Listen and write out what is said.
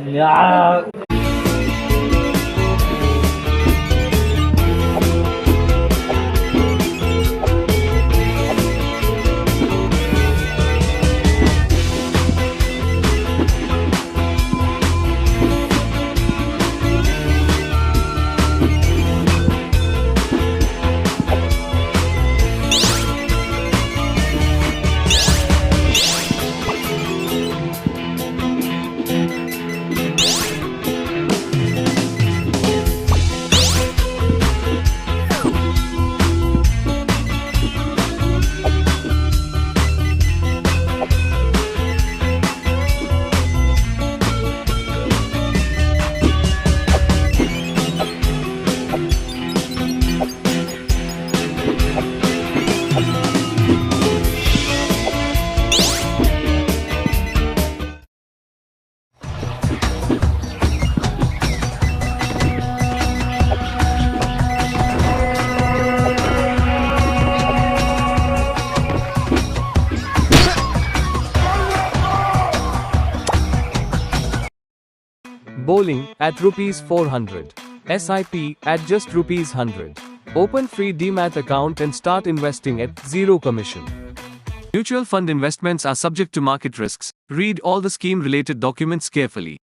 Yeah. Bowling at rupees 400. SIP at just rupees 100. Open free demat account and start investing at zero commission. Mutual fund investments are subject to market risks. Read all the scheme related documents carefully.